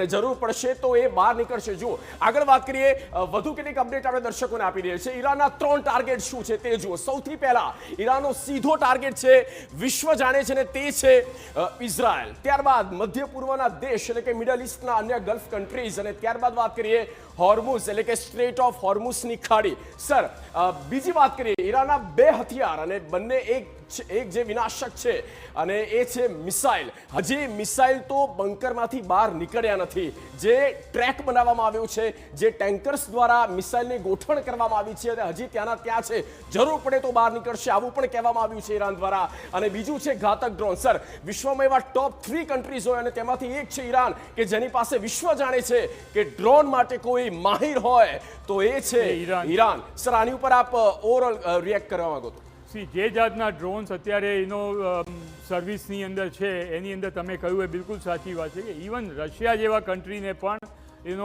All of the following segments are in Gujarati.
જરૂર પડશે તો એ બહાર નીકળશે। જુઓ આગળ વાત કરીએ, વધુ કેટલીક અપડેટ આપણે દર્શકોને આપી દઈએ છીએ। ઈરાનના 3 ટાર્ગેટ શું છે તે જુઓ। સૌથી પહેલા ઈરાનનો સીધો ટાર્ગેટ છે, વિશ્વ જાણે છે ને તે છે ઇઝરાયલ। ત્યારબાદ મધ્ય પૂર્વના દેશ એટલે કે મિડલ ઈસ્ટના અન્ય ગલ્ફ કન્ટ્રીઝ, અને ત્યારબાદ વાત કરીએ હોર્મુઝ એટલે કે સ્ટ્રેટ ઓફ હોર્મુઝની ખાડી। સર, બીજી વાત કરીએ ઈરાનના 2 હથિયાર અને બંને એક જે વિનાશક છે અને એ છે મિસાઇલ। હજી મિસાઇલ તો બંકરમાંથી બહાર નીકળ્યા નથી। જે ટ્રેક બનાવવામાં આવ્યો છે, જે ટેન્કર્સ દ્વારા મિસાઇલની ગોઠવણ કરવામાં આવી છે અને હજી ત્યાંના ત્યાં છે, જરૂર પડે તો બહાર નીકળશે આવું પણ કહેવામાં આવ્યું છે ઈરાન દ્વારા। અને બીજું છે ઘાતક ડ્રોન। સર, વિશ્વમાં એવા ટોપ 3 કન્ટ્રીઝ હોય અને તેમાંથી એક છે ઈરાન કે જેની પાસે વિશ્વ જાણે છે કે ડ્રોન માટે કોઈ માહિર હોય તો એ છે ઈરાન। સર, આની ઉપર આપ ઓવરઓલ રિએક્ટ કરવા માંગો તો? જે જાતના ડ્રોન્સ અત્યારે સર્વિસની અંદર છે એની અંદર તમે કહ્યું એ બિલકુલ સાચી વાત છે કે ઇવન રશિયા જેવા કન્ટ્રીને પણ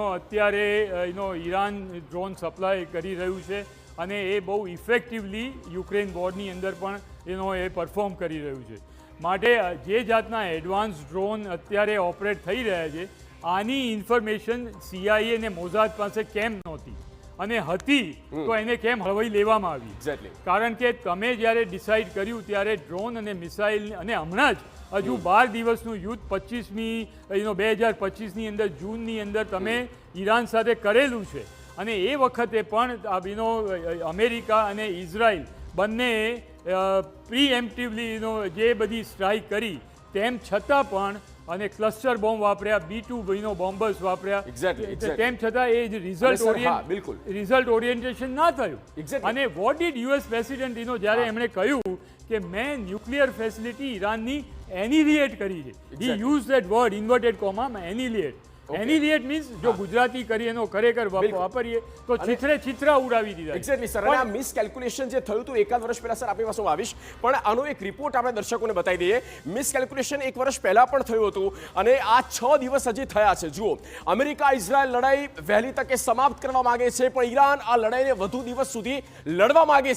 અત્યારે ઈરાન ડ્રોન સપ્લાય કરી રહ્યું છે અને એ બહુ ઇફેક્ટિવલી યુક્રેન વોરની અંદર પણ એ પરફોર્મ કરી રહ્યું છે। માટે જે જાતના એડવાન્સ ડ્રોન અત્યારે ઓપરેટ થઈ રહ્યા છે આની ઇન્ફોર્મેશન CIA અને મોસાદ પાસે કેમ નહોતી અને હતી તો એને કેમ હળવાઈ લેવામાં આવી? કારણ કે તમે જ્યારે ડિસાઇડ કર્યું ત્યારે ડ્રોન અને મિસાઇલ અને હમણાં જ હજુ 12 દિવસનું યુદ્ધ 2025ની અંદર જૂનની અંદર તમે ઈરાન સાથે કરેલું છે અને એ વખતે પણ અમેરિકા અને ઇઝરાયલ બંને પ્રીએમ્પ્ટિવલી જે બધી સ્ટ્રાઇક કરી તેમ છતાં પણ અને ક્લસ્ટર બોમ્બ વાપર્યા, B2 બોમ્બર્સ વાપર્યા, તેમ છતાં એ રિઝલ્ટ ઓરિએન્ટેશન ના થયું। અને વોટ ડીડ US પ્રેસિડેન્ટ જ્યારે એમણે કહ્યું કે મેં ન્યુક્લિયર ફેસિલિટી ઈરાનની એનિલિએટ કરી છે, he use that word inverted comma annihilate. Annihilate means જો ગુજરાતી કરી એનો ખરેખર વાપરીએ તો છિત્રા ઉડાવી દીધા। એક્ઝેક્ટલી સર, અને આ મિસકેલ્ક્યુલેશન જે થયું હતું એકાદ વર્ષ પહેલા, સર આપણી પાસે હું આવીશ, પણ આનો એક રિપોર્ટ આપણે દર્શકોને બતાવી દઈએ। મિસકેલ્ક્યુલેશન 1 વર્ષ પહેલા પણ થયું હતું અને આ 6 દિવસ હજી થયા છે। જુઓ, અમેરિકા ઇઝરાયલ લડાઈ વહેલી તકે સમાપ્ત કરવા માંગે છે, પણ ઈરાન આ લડાઈને વધુ દિવસ સુધી લડવા માંગે